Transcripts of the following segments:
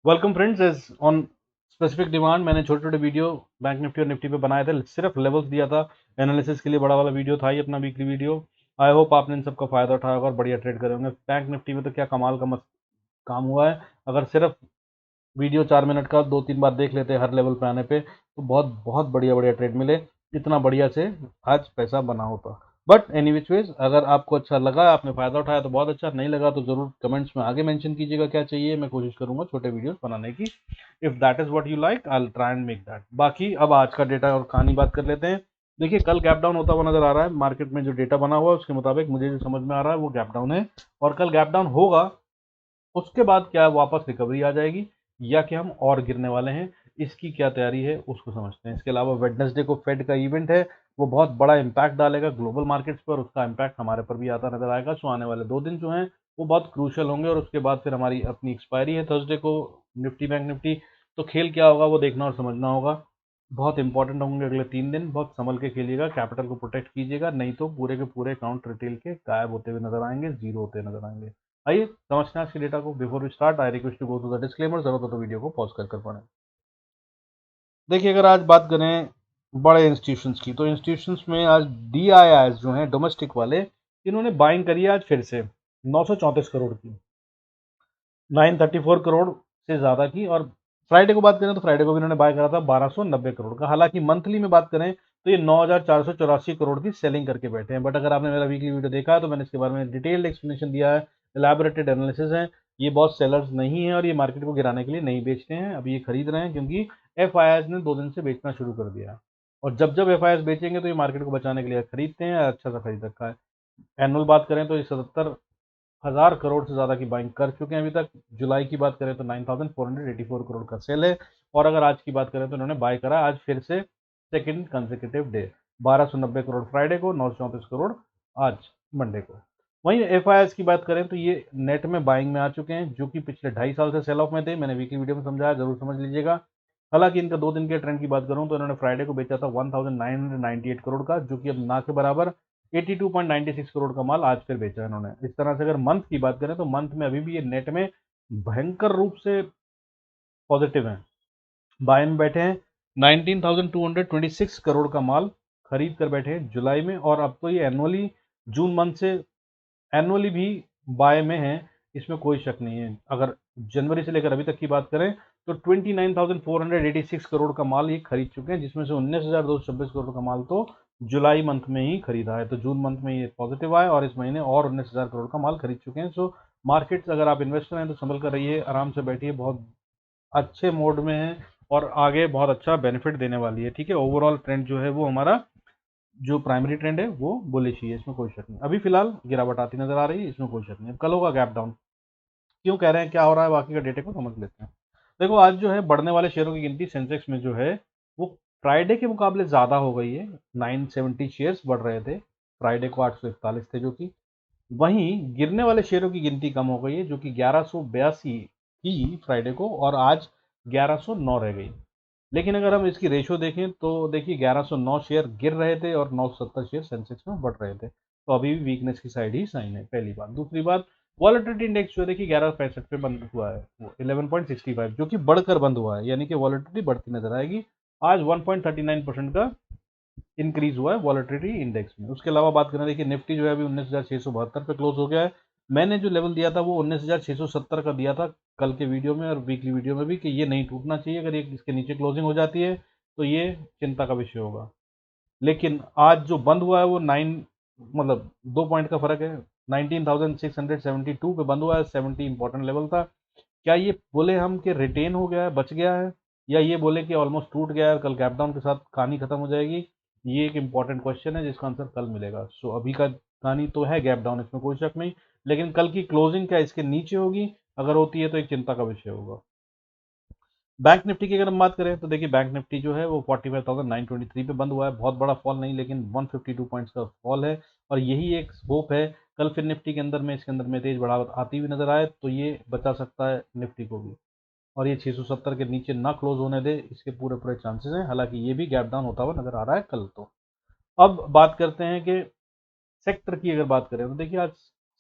Welcome friends. As on specific demand मैंने छोटे छोटे वीडियो बैंक निफ्टी और निफ्टी पे बनाए थे, सिर्फ लेवल्स दिया था एनालिसिस के लिए। बड़ा वाला वीडियो था ये अपना वीकली वीडियो। आई होप आपने इन सबका फायदा उठाया होगा और बढ़िया ट्रेड करे होंगे। बैंक निफ्टी में तो क्या कमाल का काम हुआ है। अगर सिर्फ वीडियो 4 मिनट का 2-3 बार देख लेते हर लेवल पे आने पे तो बहुत बहुत बढ़िया बढ़िया ट्रेड मिले। इतना बढ़िया से आज पैसा बना होता। बट एनी विच वेज, अगर आपको अच्छा लगा, आपने फायदा उठाया तो बहुत अच्छा, नहीं लगा तो जरूर कमेंट्स में आगे मेंशन कीजिएगा क्या चाहिए। मैं कोशिश करूंगा छोटे वीडियोस बनाने की। If that is what you like, I will try and make that. बाकी अब आज का डेटा और कहानी बात कर लेते हैं। देखिए, कल गैप डाउन होता हुआ नजर आ रहा है। मार्केट में जो डेटा बना हुआ है उसके मुताबिक मुझे जो समझ में आ रहा है वो गैप डाउन है। और कल गैप डाउन होगा, उसके बाद क्या वापस रिकवरी आ जाएगी या कि हम और गिरने वाले हैं, इसकी क्या तैयारी है उसको समझते हैं। इसके अलावा वेडनेसडे को फेड का इवेंट है, वो बहुत बड़ा इंपैक्ट डालेगा ग्लोबल मार्केट्स पर। उसका इंपैक्ट हमारे पर भी आता नजर आएगा। सो आने वाले 2 दिन जो हैं वो बहुत क्रूशियल होंगे। और उसके बाद फिर हमारी अपनी एक्सपायरी है थर्सडे को, निफ्टी बैंक निफ्टी। तो खेल क्या होगा वो देखना और समझना होगा। बहुत इंपॉर्टेंट होंगे अगले 3 दिन। बहुत संभल के खेलिएगा, कैपिटल को प्रोटेक्ट कीजिएगा, नहीं तो पूरे के पूरे अकाउंट रिटेल के गायब होते हुए नजर आएंगे, जीरो होते हुए नजर आएंगे। आइए समझते हैं आज के डेटा को। Before we start, I request to go to the disclaimer. जरूरत हो तो वीडियो को पॉज कर पढ़ें। देखिए, अगर आज बात करें बड़े इंस्टीट्यूशंस की, तो इंस्टीट्यूशंस में आज डीआईआईज जो हैं डोमेस्टिक वाले, इन्होंने बाइंग करी है आज फिर से 934 करोड़ की, 934 करोड़ से ज़्यादा की। और फ्राइडे को बात करें तो फ्राइडे को भी इन्होंने बाय करा था 1290 करोड़ का। हालांकि मंथली में बात करें तो ये 9484 करोड़ की सेलिंग करके बैठे हैं। बट अगर आपने मेरा वीकली वीडियो देखा है तो मैंने इसके बारे में डिटेल्ड एक्सप्लेनेशन दिया है, एलैबोरेटेड एनालिसिस है। ये बहुत सेलर्स नहीं है और ये मार्केट को गिराने के लिए नहीं बेचते हैं, अभी ये खरीद रहे हैं क्योंकि एफ ने 2 दिन से बेचना शुरू कर दिया है। और जब जब एफ बेचेंगे तो ये मार्केट को बचाने के लिए खरीदते हैं, अच्छा सा खरीद रखा है। एनुअल बात करें तो ये 77,000 करोड़ से ज़्यादा की बाइंग कर चुके हैं अभी तक। जुलाई की बात करें तो 9,484 करोड़ का सेल है। और अगर आज की बात करें तो इन्होंने बाय करा आज फिर से second consecutive day, 1290 crore Friday को, 934 करोड़ आज मंडे को। वहीं एफ की बात करें तो ये नेट में बाइंग में आ चुके हैं, जो कि पिछले 2.5 साल से सेल ऑफ में थे। मैंने वीकली वीडियो में समझाया, जरूर समझ लीजिएगा। हालांकि इनका 2 दिन के ट्रेंड की बात करूं तो इन्होंने फ्राइडे को बेचा था 1998 करोड़ का, जो कि अब ना के बराबर 82.96 करोड़ का माल आज फिर बेचा है इन्होंने। इस तरह से अगर मंथ की बात करें तो मंथ में अभी भी ये नेट में भयंकर रूप से पॉजिटिव हैं, बाय में बैठे हैं। 19,226 करोड़ का माल खरीद कर बैठे हैं जुलाई में। और अब तो ये एनुअली, जून मंथ से एनुअली भी बाय में है, इसमें कोई शक नहीं है। अगर जनवरी से लेकर अभी तक की बात करें तो 29,486 करोड़ का माल ये खरीद चुके हैं, जिसमें से 19,226 करोड़ का माल तो जुलाई मंथ में ही खरीदा है। तो जून मंथ में ये पॉजिटिव आए और इस महीने और 19,000 करोड़ का माल खरीद चुके हैं। सो मार्केट्स, अगर आप इन्वेस्टर हैं तो संभल कर रहिए, आराम से बैठिए, बहुत अच्छे मोड में है और आगे बहुत अच्छा बेनिफिट देने वाली है। ठीक है, ओवरऑल ट्रेंड जो है वो हमारा, जो प्राइमरी ट्रेंड है वो बुलिश ही है, इसमें कोई शक नहीं। अभी फिलहाल गिरावट आती नजर आ रही है, इसमें कोई शक नहीं। अब कल होगा गैप डाउन, क्यों कह रहे हैं, क्या हो रहा है, बाकी का डेटे को समझ लेते हैं। देखो, आज जो है बढ़ने वाले शेयरों की गिनती सेंसेक्स में जो है वो फ्राइडे के मुकाबले ज़्यादा हो गई है। 970 शेयर्स बढ़ रहे थे, फ्राइडे को 841 थे जो कि। वहीं गिरने वाले शेयरों की गिनती कम हो गई है, जो कि 1182 थी फ्राइडे को और आज 1109 रह गई। लेकिन अगर हम इसकी रेशो देखें तो देखिए, 1109 शेयर गिर रहे थे और 970 शेयर सेंसेक्स में बढ़ रहे थे। तो अभी भी वीकनेस की साइड ही साइन है, पहली बात। दूसरी बात, वॉलेटिलिटी इंडेक्स जो है देखिए 1165 पे बंद हुआ है, वो 11.65, जो कि बढ़कर बंद हुआ है, यानी कि वॉलेटिलिटी बढ़ती नजर आएगी। आज 1.39% का इंक्रीज हुआ है वॉलेटिलिटी इंडेक्स में। उसके अलावा बात करें, देखिए निफ्टी जो है अभी 19,672 पे क्लोज हो गया है। मैंने जो लेवल दिया था वो 19,670 का दिया था कल के वीडियो में और वीकली वीडियो में भी, कि ये नहीं टूटना चाहिए। अगर ये इसके नीचे क्लोजिंग हो जाती है तो ये चिंता का विषय होगा। लेकिन आज जो बंद हुआ है वो 2 पॉइंट का फर्क है। 19,672 पे बंद हुआ है, 70 इंपॉर्टेंट लेवल था। क्या ये बोले हम कि रिटेन हो गया है, बच गया है, या ये बोले कि ऑलमोस्ट टूट गया है, कल गैप डाउन के साथ कहानी खत्म हो जाएगी? ये एक इंपॉर्टेंट क्वेश्चन है जिसका आंसर कल मिलेगा। सो अभी का कहानी तो है गैप डाउन, इसमें कोई शक नहीं। लेकिन कल की क्लोजिंग क्या इसके नीचे होगी? अगर होती है तो एक चिंता का विषय होगा। बैंक निफ्टी की अगर हम बात करें तो देखिए, बैंक निफ्टी जो है वो 45,923 पे बंद हुआ है। बहुत बड़ा फॉल नहीं, लेकिन 152 पॉइंट्स का फॉल है। और यही एक होप है कल फिर निफ्टी के अंदर में, इसके अंदर में तेज बढ़ावट आती हुई नजर आए तो ये बचा सकता है निफ्टी को भी। और ये 670 के नीचे ना क्लोज होने दे, इसके पूरे पूरे चांसेस हैं। हालांकि ये भी गैप डाउन होता हुआ नजर आ रहा है कल तो। अब बात करते हैं कि सेक्टर की अगर बात करें तो देखिए, आज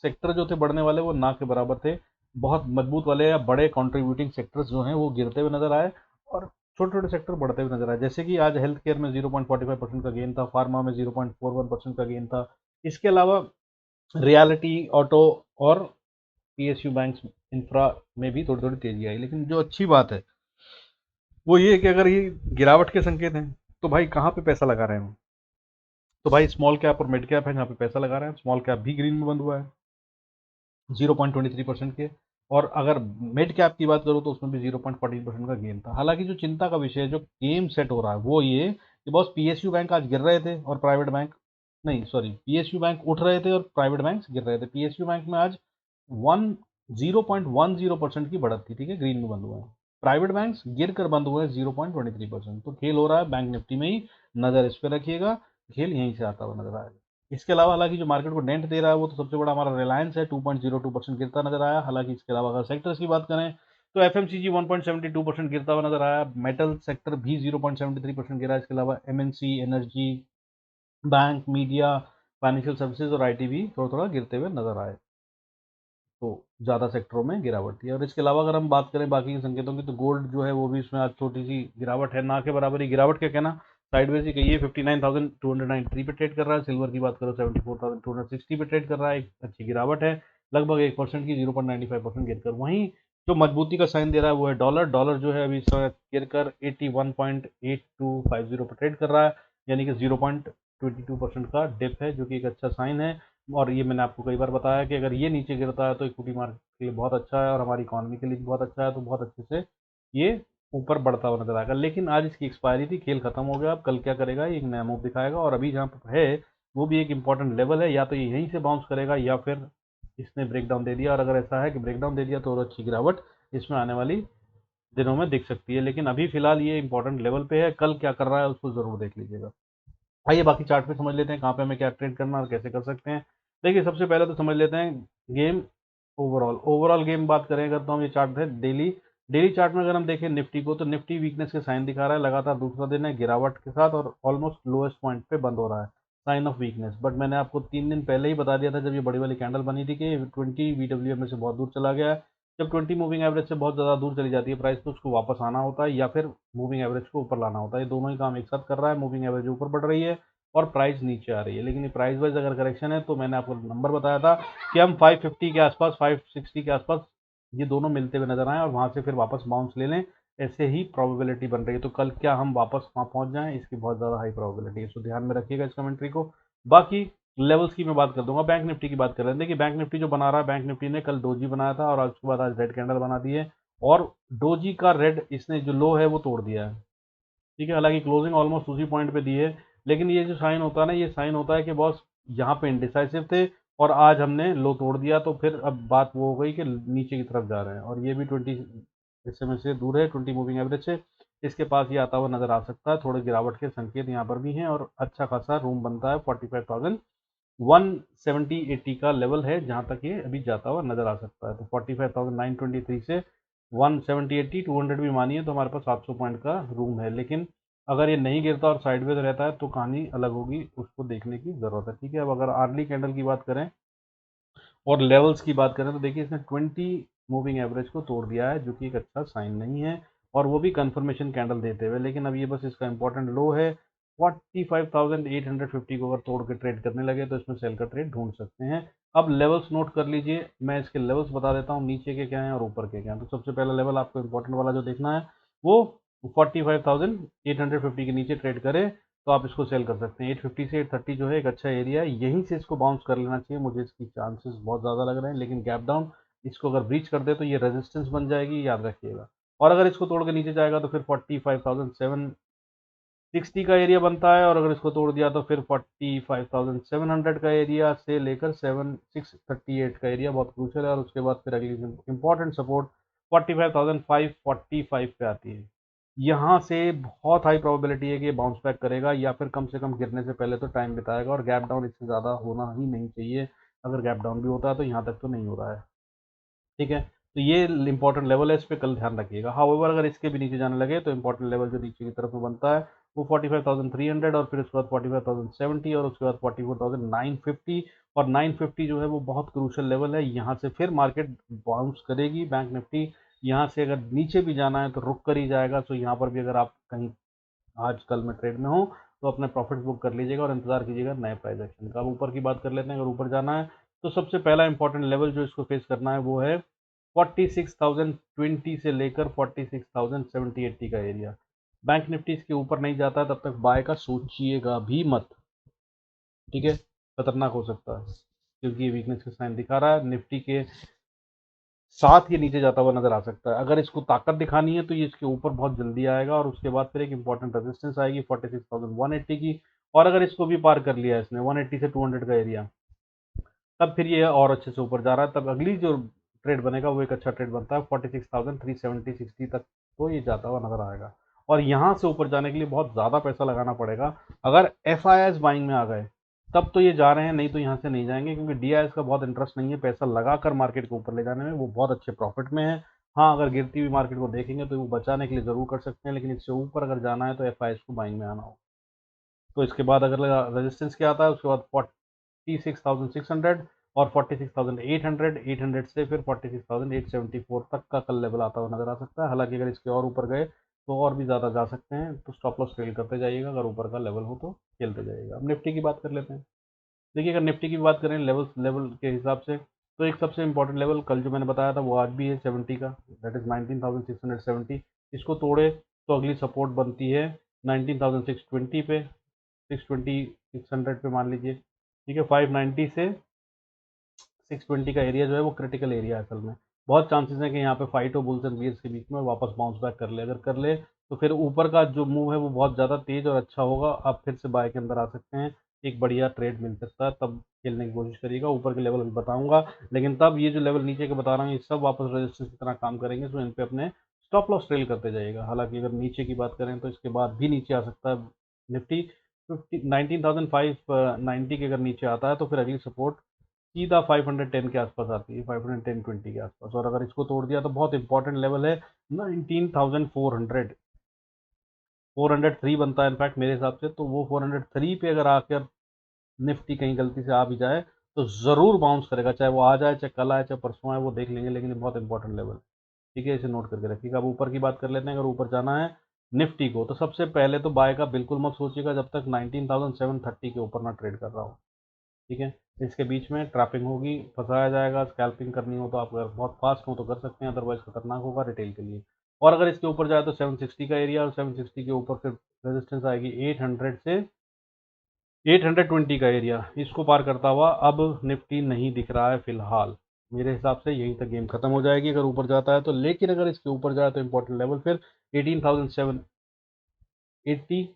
सेक्टर जो थे बढ़ने वाले वो ना के बराबर थे। बहुत मजबूत वाले या बड़े कंट्रीब्यूटिंग सेक्टर्स जो हैं वो गिरते हुए नजर आए और छोटे छोटे सेक्टर बढ़ते हुए नजर आए। जैसे कि आज हेल्थ केयर में 0.45% का गेन था, फार्मा में 0.41% का गेन था। इसके अलावा रियलिटी, ऑटो और पीएसयू बैंक्स, इंफ्रा में भी थोड़ी थोड़ी तेजी आई। लेकिन जो अच्छी बात है वो ये है कि अगर ये गिरावट के संकेत हैं तो भाई कहाँ पे पैसा लगा रहे हैं हम? तो भाई स्मॉल कैप और मिड कैप है जहाँ पे पैसा लगा रहे हैं। स्मॉल कैप भी ग्रीन में बंद हुआ है 0.23% के, और अगर मिड कैप की बात करूँ तो उसमें भी 0.14% का गेन था। हालांकि जो चिंता का विषय है, जो गेम सेट हो रहा है वो ये कि बॉस पीएसयू बैंक आज गिर रहे थे और प्राइवेट बैंक, नहीं सॉरी, पीएसयू बैंक उठ रहे थे और प्राइवेट बैंक गिर रहे थे। पीएसयू बैंक में आज वन 0.10% की बढ़त थी, ठीक है, ग्रीन में बंद हुआ है। प्राइवेट बैंक्स गिर कर बंद हुए हैं 0.23%। तो खेल हो रहा है बैंक निफ्टी में ही, नजर इस पे रखिएगा, खेल यहीं से आता हुआ नजर आएगा। इसके अलावा हालांकि जो मार्केट को डेंट दे रहा है वो तो सबसे बड़ा हमारा रिलायंस है, 2.02% गिरता नजर आया। हालांकि इसके अलावा अगर सेक्टर्स की बात करें तो एफएमसीजी 1.72% गिरता हुआ नजर आया। मेटल सेक्टर भी 0.73% गिरा। इसके अलावा MNC, energy, bank, media, financial services और आईटी भी थोड़ा थोड़ा गिरते हुए नजर आए। तो ज़्यादा सेक्टरों में गिरावट थी। और इसके अलावा अगर हम बात करें बाकी के संकेतों की तो गोल्ड जो है वो भी इसमें आज छोटी सी गिरावट है, ना के बराबर ही गिरावट क्या कहना, साइडवेज ही कहिए। 59,293 पे ट्रेड कर रहा है। सिल्वर की बात करो 74,260 पे ट्रेड कर रहा है, एक अच्छी गिरावट है, लगभग 1% की, 0.95% गिरकर। वहीं जो मजबूती का साइन दे रहा है वो है डॉलर। डॉलर जो है अभी इस समय गिरकर 81.8250 पे ट्रेड कर रहा है, यानी कि 0.22% का डिप है, जो कि एक अच्छा साइन है। और ये मैंने आपको कई बार बताया कि अगर ये नीचे गिरता है तो इक्विटी मार्केट के लिए बहुत अच्छा है और हमारी इकॉनमी के लिए भी बहुत अच्छा है। तो बहुत अच्छे से ये ऊपर बढ़ता हुआ नजर आएगा। लेकिन आज इसकी एक्सपायरी थी, खेल खत्म हो गया। अब कल क्या करेगा, ये एक नया मूव दिखाएगा। और अभी जहाँ पर है वो भी एक इंपॉर्टेंट लेवल है, या तो ये यहीं से बाउंस करेगा या फिर इसने ब्रेकडाउन दे दिया। और अगर ऐसा है कि ब्रेकडाउन दे दिया तो और अच्छी गिरावट इसमें आने वाली दिनों में दिख सकती है। लेकिन अभी फिलहाल ये इंपॉर्टेंट लेवल पे है, कल क्या कर रहा है उसको जरूर देख लीजिएगा। आइए बाकी चार्ट पे समझ लेते हैं कहाँ पे हमें क्या ट्रेड करना और कैसे कर सकते हैं। देखिए सबसे पहले तो समझ लेते हैं गेम ओवरऑल गेम बात करें अगर, तो हम ये चार्ट है डेली। डेली चार्ट में अगर हम देखें निफ्टी को तो निफ्टी वीकनेस के साइन दिखा रहा है, लगातार दूसरा दिन है गिरावट के साथ और ऑलमोस्ट लोएस्ट पॉइंट पे बंद हो रहा है, साइन ऑफ वीकनेस। बट मैंने आपको 3 दिन पहले ही बता दिया था जब ये बड़ी वाली कैंडल बनी थी कि 20 वीडब्ल्यूएम में से बहुत दूर चला गया है। जब 20 मूविंग एवरेज से बहुत ज़्यादा दूर चली जाती है प्राइस तो उसको वापस आना होता है या फिर मूविंग एवरेज को ऊपर लाना होता है। ये दोनों ही काम एक साथ कर रहा है। मूविंग एवरेज ऊपर बढ़ रही है और प्राइस नीचे आ रही है। लेकिन ये प्राइस वाइज अगर करेक्शन है तो मैंने आपको नंबर बताया था कि हम 550 के आसपास, 560 के आसपास ये दोनों मिलते हुए नजर आए और वहां से फिर वापस बाउंस ले लें, ऐसे ही प्रोबेबिलिटी बन रही है। तो कल क्या हम वापस वहां पहुंच जाएं, इसकी बहुत ज़्यादा हाई प्रोबेबिलिटी है। तो ध्यान में रखिएगा इस कमेंट्री को। बाकी लेवल्स की मैं बात कर दूंगा। बैंक निफ्टी की बात कर रहे हैं, देखिए बैंक निफ्टी जो बना रहा है, बैंक निफ्टी ने कल डोजी बनाया था और उसके बाद आज रेड कैंडल बना दी है और डोजी का रेड इसने जो लो है वो तोड़ दिया है, ठीक है। हालांकि क्लोजिंग ऑलमोस्ट उसी पॉइंट पे दी है, लेकिन ये जो साइन होता है ना, ये साइन होता है कि बॉस यहाँ पे इंडिसाइसिव थे और आज हमने लो तोड़ दिया। तो फिर अब बात वो हो गई कि नीचे की तरफ जा रहे हैं और ये भी 20 SMA से दूर है, 20 मूविंग एवरेज से। इसके पास ये आता हुआ नजर आ सकता है। थोड़े गिरावट के संकेत यहाँ पर भी हैं और अच्छा खासा रूम बनता है। 45,170-80 का लेवल है जहां तक ये अभी जाता हुआ नजर आ सकता है। तो 45,923 से 170-80, 200 भी मानिए तो हमारे पास 700 पॉइंट का रूम है। लेकिन अगर ये नहीं गिरता और साइडवेज रहता है तो कहानी अलग होगी, उसको देखने की जरूरत है, ठीक है। अब अगर आर्ली कैंडल की बात करें और लेवल्स की बात करें तो देखिए इसने 20 मूविंग एवरेज को तोड़ दिया है, जो कि एक अच्छा साइन नहीं है, और वो भी कंफर्मेशन कैंडल देते हुए। लेकिन अब ये बस इसका इंपॉर्टेंट लो है 45,850 को अगर तोड़ के ट्रेड करने लगे तो इसमें सेल का ट्रेड ढूंढ सकते हैं। अब लेवल्स नोट कर लीजिए, मैं इसके लेवल्स बता देता हूँ नीचे के क्या हैं और ऊपर के क्या हैं। तो सबसे पहला लेवल आपको इंपॉर्टेंट वाला जो देखना है वो 45,850 के नीचे ट्रेड करे तो आप इसको सेल कर सकते हैं। 850 से 830 जो है एक अच्छा एरिया है, यहीं से इसको बाउंस कर लेना चाहिए, मुझे इसकी चांसेस बहुत ज़्यादा लग रहे हैं। लेकिन गैप डाउन इसको अगर ब्रीच कर दे तो ये रेजिस्टेंस बन जाएगी, याद रखिएगा। और अगर इसको तोड़ के नीचे जाएगा तो फिर 45,760 का एरिया बनता है, और अगर इसको तोड़ दिया तो फिर 45,700 का एरिया से लेकर 638 का एरिया बहुत क्रूशल है। और उसके बाद फिर अगली इंपॉर्टेंट सपोर्ट 45,545 पे आती है। यहाँ से बहुत हाई प्रोबेबिलिटी है कि ये बाउंस बैक करेगा या फिर कम से कम गिरने से पहले तो टाइम बिताएगा, और गैप डाउन इससे ज़्यादा होना ही नहीं चाहिए। अगर गैप डाउन भी होता है तो यहाँ तक तो नहीं हो रहा है, ठीक है। तो ये इंपॉर्टेंट लेवल है, इस पर कल ध्यान रखिएगा। हाँ ओवर अगर इसके भी नीचे जाने लगे तो इंपॉर्टेंट लेवल जो नीचे की तरफ में बनता है वो 45,300 और फिर उसके बाद 45,070 और उसके बाद 44,950 और 950 जो है वो बहुत क्रूशियल लेवल है। यहाँ से फिर मार्केट बाउंस करेगी, बैंक निफ्टी यहाँ से अगर नीचे भी जाना है तो रुक कर ही जाएगा। तो यहाँ पर भी अगर आप कहीं आज कल में ट्रेड में हो तो अपने प्रॉफिट बुक कर लीजिएगा और इंतजार कीजिएगा नए प्राइस एक्शन का। अब ऊपर की बात कर लेते हैं। अगर ऊपर जाना है तो सबसे पहला इंपॉर्टेंट लेवल जो इसको फेस करना है वो है 46,020 से लेकर 46,070-80 का एरिया। बैंक निफ्टी इसके ऊपर नहीं जाता है तब तक बाय का सोचिएगा भी मत, ठीक है, खतरनाक हो सकता है क्योंकि ये वीकनेस के साइन दिखा रहा है। निफ्टी के साथ ये नीचे जाता हुआ नजर आ सकता है। अगर इसको ताकत दिखानी है तो ये इसके ऊपर बहुत जल्दी आएगा और उसके बाद फिर एक इंपॉर्टेंट रेजिस्टेंस आएगी 46,180 की। और अगर इसको भी पार कर लिया इसने 180 से 200 का एरिया, तब फिर ये और अच्छे से ऊपर जा रहा है। तब अगली जो ट्रेड बनेगा वो एक अच्छा ट्रेड बनता है 46,370-60 तक, तो ये जाता हुआ नजर आएगा। और यहाँ से ऊपर जाने के लिए बहुत ज़्यादा पैसा लगाना पड़ेगा। अगर एफ आई एस बाइंग में आ गए तब तो ये जा रहे हैं, नहीं तो यहाँ से नहीं जाएंगे क्योंकि डी आई एस का बहुत इंटरेस्ट नहीं है पैसा लगाकर मार्केट को ऊपर ले जाने में। वो बहुत अच्छे प्रॉफिट में है। हाँ, अगर गिरती हुई मार्केट को देखेंगे तो वो बचाने के लिए ज़रूर कर सकते हैं, लेकिन इससे ऊपर अगर जाना है तो एफ आई एस को बाइंग में आना होगा। तो इसके बाद अगर रेजिस्टेंस क्या आता है उसके बाद 46,600 और 46,800, 800 से फिर 46,874 तक का कल लेवल आता हुआ नजर आ सकता है। हालांकि अगर इसके और ऊपर गए तो और भी ज़्यादा जा सकते हैं, तो स्टॉप लॉस ट्रेल करते जाइएगा। अगर ऊपर का लेवल हो तो खेलते जाइएगा। अब निफ्टी की बात कर लेते हैं। देखिए, अगर निफ्टी की बात करें लेवल लेवल के हिसाब से तो एक सबसे इंपॉर्टेंट लेवल कल जो मैंने बताया था वो आज भी है 70 का, दैट इज 19,670। इसको तोड़े तो अगली सपोर्ट बनती है 19,620 पे, 620 600 पे मान लीजिए, ठीक है। 590 से 620 का एरिया जो है वो क्रिटिकल एरिया है असल में। बहुत चांसेस है कि यहाँ पे फाइट हो बुल्स एंड बियर्स के बीच में, वापस बाउंस बैक कर ले। अगर कर ले तो फिर ऊपर का जो मूव है वो बहुत ज़्यादा तेज और अच्छा होगा। आप फिर से बाय के अंदर आ सकते हैं, एक बढ़िया ट्रेड मिल सकता है। तब खेलने की कोशिश करिएगा। ऊपर के लेवल बताऊंगा, लेकिन तब ये जो लेवल नीचे के बता रहा हूँ ये सब वापस रेजिस्टेंस की तरह काम करेंगे, तो इन पे अपने स्टॉप लॉस ट्रेल करते जाइएगा। हालांकि अगर नीचे की बात करें तो इसके बाद भी नीचे आ सकता है निफ्टी 19,590 के अगर नीचे आता है तो फिर अगली सपोर्ट सीधा 510 के आसपास आती है, 510-20 के आसपास। और अगर इसको तोड़ दिया तो बहुत इंपॉर्टेंट लेवल है 19,400, 403 बनता है इनफैक्ट मेरे हिसाब से। तो वो 403 पे अगर आकर निफ्टी कहीं गलती से आ भी जाए तो ज़रूर बाउंस करेगा, चाहे वो आ जाए, चाहे कल आए, चाहे परसों आए, वो देख लेंगे, लेकिन ये बहुत इंपॉर्टेंट लेवल है, ठीक है। इसे नोट करके रखिएगा। अब ऊपर की बात कर लेते हैं। अगर ऊपर जाना है निफ्टी को तो सबसे पहले तो बाय का बिल्कुल मत सोचिएगा जब तक 19,730 के ऊपर ना ट्रेड कर रहा हो, ठीक है। इसके बीच में ट्रैपिंग होगी, फंसाया जाएगा। स्कैल्पिंग करनी हो तो आप अगर बहुत फास्ट हो तो कर सकते हैं, अदरवाइज खतरनाक होगा रिटेल के लिए। और अगर इसके ऊपर जाए तो 760 का एरिया, और 760 के ऊपर फिर रेजिस्टेंस आएगी 800 से 820 का एरिया। इसको पार करता हुआ अब निफ्टी नहीं दिख रहा है फिलहाल। मेरे हिसाब से यहीं तक गेम खत्म हो जाएगी अगर ऊपर जाता है तो। लेकिन अगर इसके ऊपर जाए तो इंपॉर्टेंट लेवल फिर 18,780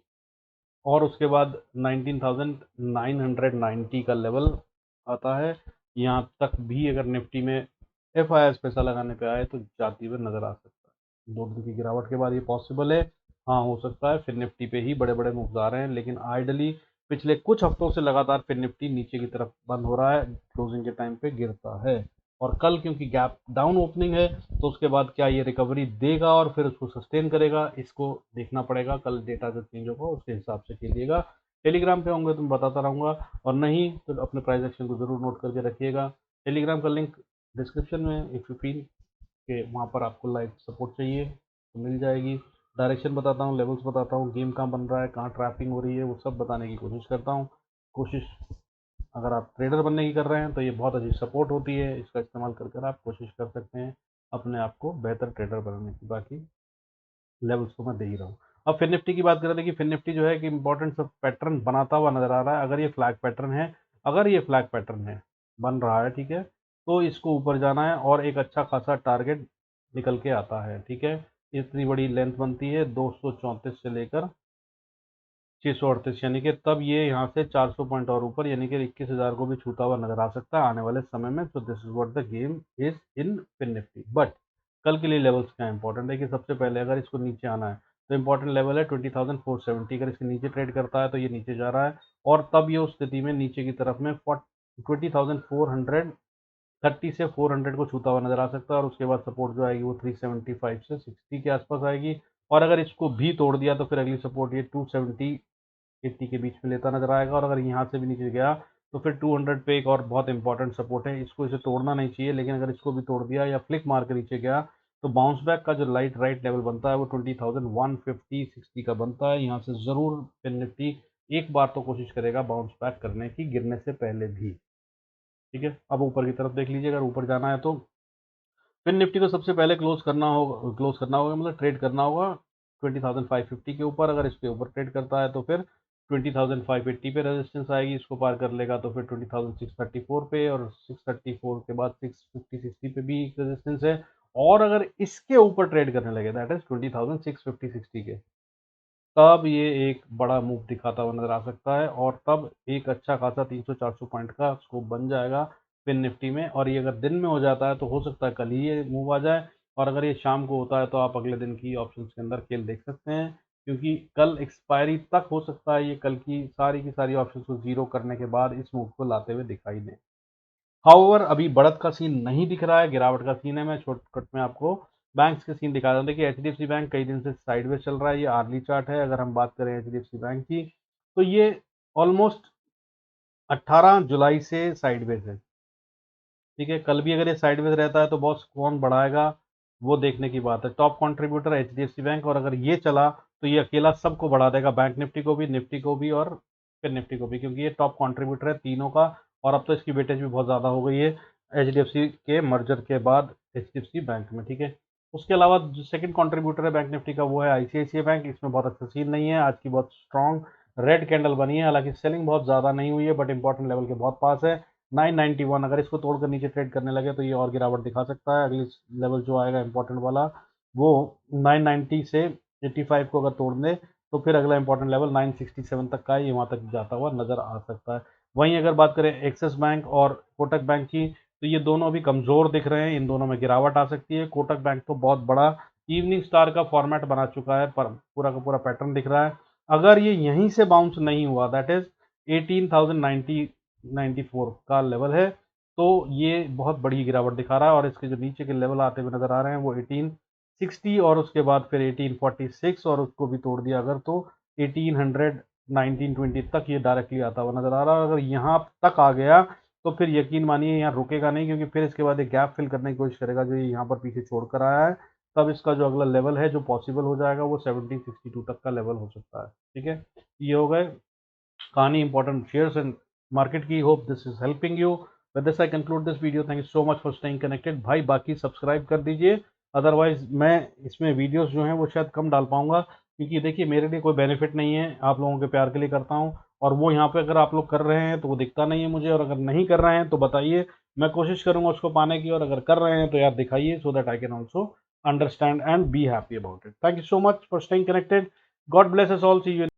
और उसके बाद 19,990 का लेवल आता है। यहाँ तक भी अगर निफ्टी में एफ आई एस पैसा लगाने पे आए तो जाती हुए नजर आ सकता है। 2 दिन की गिरावट के बाद ये पॉसिबल है, हाँ हो सकता है। फिर निफ्टी पे ही बड़े बड़े मूव्स आ रहे हैं, लेकिन आइडली पिछले कुछ हफ्तों से लगातार फिर निफ्टी नीचे की तरफ बंद हो रहा है, क्लोजिंग के टाइम पे गिरता है। और कल क्योंकि गैप डाउन ओपनिंग है तो उसके बाद क्या ये रिकवरी देगा और फिर उसको सस्टेन करेगा, इसको देखना पड़ेगा। कल डेटा जो चेंज होगा उसके हिसाब से खेलिएगा। टेलीग्राम पे होंगे तो मैं बताता रहूँगा, और नहीं तो अपने प्राइस एक्शन को ज़रूर नोट करके रखिएगा। टेलीग्राम का लिंक डिस्क्रिप्शन में, इफ़ यू फील कि वहाँ पर आपको लाइव सपोर्ट चाहिए तो मिल जाएगी। डायरेक्शन बताता हूँ, लेवल्स बताता हूँ, गेम कहाँ बन रहा है, कहाँ ट्रैपिंग हो रही है, वो सब बताने की कोशिश करता हूँ। कोशिश अगर आप ट्रेडर बनने की कर रहे हैं तो ये बहुत अच्छी सपोर्ट होती है, इसका इस्तेमाल कर कर आप कोशिश कर सकते हैं अपने आप को बेहतर ट्रेडर बनाने की। बाकी लेवल्स तो मैं दे ही रहा हूँ। अब फिर निफ्टी की बात करें, देखिए फिर निफ्टी जो है कि इंपॉर्टेंट सब पैटर्न बनाता हुआ नजर आ रहा है। अगर ये फ्लैग पैटर्न है, अगर ये फ्लैग पैटर्न है बन रहा है, ठीक है, तो इसको ऊपर जाना है और एक अच्छा खासा टारगेट निकल के आता है, ठीक है। इतनी बड़ी लेंथ बनती है 234 से लेकर 638, यानी कि तब ये यहाँ से 400 पॉइंट और ऊपर यानी कि 21,000 को भी छूता हुआ नजर आ सकता है आने वाले समय में। तो this is what the game is in FinNifty. But कल के लिए लेवल्स क्या इंपॉर्टेंट है कि सबसे पहले अगर इसको नीचे आना है तो इंपॉर्टेंट लेवल है 20,470। अगर इसके नीचे ट्रेड करता है तो ये नीचे जा रहा है, और तब ये उस स्थिति में नीचे की तरफ में 20,430 से 400 को छूता हुआ नजर आ सकता है। और उसके बाद सपोर्ट जो आएगी वो 375 से 60 के आसपास आएगी। और अगर इसको भी तोड़ दिया तो फिर अगली सपोर्ट ये 270 80 के बीच में लेता नजर आएगा। और अगर यहाँ से भी नीचे गया तो फिर 200 पे एक और बहुत इंपॉर्टेंट सपोर्ट है, इसको इसे तोड़ना नहीं चाहिए, लेकिन अगर इसको भी तोड़ दिया या फ्लिक मार के नीचे गया तो बाउंस बैक का जो राइट लेवल बनता है वो 20,150-60 का बनता है। यहाँ से ज़रूर फिर निफ्टी एक बार तो कोशिश करेगा बाउंस बैक करने की, गिरने से पहले भी। ठीक है, अब ऊपर की तरफ देख लीजिए, अगर ऊपर जाना है तो फिर निफ्टी को सबसे पहले क्लोज करना होगा, मतलब ट्रेड करना होगा 20,550 के ऊपर। अगर इसके ऊपर ट्रेड करता है तो फिर 20,580 पे रेजिस्टेंस आएगी, इसको पार कर लेगा तो फिर 20,634 पे, और 634 के बाद 650-60 पे भी एक रेजिस्टेंस है। और अगर इसके ऊपर ट्रेड करने लगे, दैट इज 20,650-60 के, तब ये एक बड़ा मूव दिखाता हुआ नजर आ सकता है, और तब एक अच्छा खासा 300-400 पॉइंट का स्कोप बन जाएगा फिन निफ्टी में। और ये अगर दिन में हो जाता है तो हो सकता है कल ही ये मूव आ जाए, और अगर ये शाम को होता है तो आप अगले दिन की ऑप्शंस के अंदर खेल देख सकते हैं, क्योंकि कल एक्सपायरी तक हो सकता है ये कल की सारी ऑप्शंस को जीरो करने के बाद इस मूव को लाते हुए दिखाई दें। हाउएवर अभी बढ़त का सीन नहीं दिख रहा है, गिरावट का सीन है। मैं शॉर्टकट में आपको बैंक्स के सीन दिखा रहा हूँ। देखिए एचडीएफसी बैंक कई दिन से साइडवेज चल रहा है, ये आर्ली चार्ट है। अगर हम बात करें एचडीएफसी बैंक की, तो ये ऑलमोस्ट 18 जुलाई से साइडवेज है। ठीक है, कल भी अगर ये साइडवेज रहता है तो बॉस कौन बढ़ाएगा वो देखने की बात है। टॉप कंट्रीब्यूटर एचडीएफसी बैंक, और अगर ये चला तो ये अकेला सबको बढ़ा देगा, बैंक निफ्टी को भी और फिर निफ्टी को भी, क्योंकि ये टॉप कंट्रीब्यूटर है तीनों का। और अब तो इसकी वेटेज भी बहुत ज़्यादा हो गई है एचडीएफसी के मर्जर के बाद एचडीएफसी बैंक में। ठीक है, उसके अलावा जो सेकंड कंट्रीब्यूटर है बैंक निफ्टी का वो है आईसीआईसीआई बैंक। इसमें बहुत अच्छा सीन नहीं है, आज की बहुत स्ट्रॉन्ग रेड कैंडल बनी है, हालांकि सेलिंग बहुत ज़्यादा नहीं हुई है, बट इंपॉर्टेंट लेवल के बहुत पास है 991। अगर इसको तोड़कर नीचे ट्रेड करने लगे तो ये और गिरावट दिखा सकता है। अगली लेवल जो आएगा इंपॉर्टेंट वाला वो 990 से 85 को अगर तोड़ दे तो फिर अगला इंपॉर्टेंट लेवल 967 तक का है, ये वहाँ तक जाता हुआ नजर आ सकता है। वहीं अगर बात करें एक्सिस बैंक और कोटक बैंक की, तो ये दोनों अभी कमजोर दिख रहे हैं, इन दोनों में गिरावट आ सकती है। कोटक बैंक तो बहुत बड़ा इवनिंग स्टार का फॉर्मेट बना चुका है, पर पूरा का पूरा पैटर्न दिख रहा है। अगर ये यहीं से बाउंस नहीं हुआ, दैट इज 18,094 का लेवल है, तो ये बहुत बड़ी गिरावट दिखा रहा है। और इसके जो नीचे के लेवल आते हुए नजर आ रहे हैं वो 1860 और उसके बाद फिर 1846, और उसको भी तोड़ दिया अगर तो 1800 1920 तक ये डायरेक्टली आता हुआ नजर आ रहा है। अगर यहाँ तक आ गया तो फिर यकीन मानिए यहाँ रुकेगा नहीं, क्योंकि फिर इसके बाद एक गैप फिल करने की कोशिश करेगा जो ये यहाँ पर पीछे छोड़कर आया है। तब इसका जो अगला लेवल है जो पॉसिबल हो जाएगा वो 1762 तक का लेवल हो सकता है। ठीक है, ये हो गए कहानी इंपॉर्टेंट शेयर्स एंड मार्केट की। Hope this is helping you. With this I conclude this video. Thank you so much for staying connected भाई। बाकी सब्सक्राइब कर दीजिए, अदरवाइज मैं इसमें वीडियोस जो हैं वो शायद कम डाल पाऊंगा, क्योंकि देखिए मेरे लिए कोई बेनिफिट नहीं है, आप लोगों के प्यार के लिए करता हूँ। और वो यहाँ पे अगर आप लोग कर रहे हैं तो वो दिखता नहीं है मुझे, और अगर नहीं कर रहे हैं तो बताइए, मैं कोशिश करूंगा उसको पाने की। और अगर कर रहे हैं तो यार दिखाइए, so that I can also understand and be happy about it. Thank you so much for staying connected. God bless us all, see you.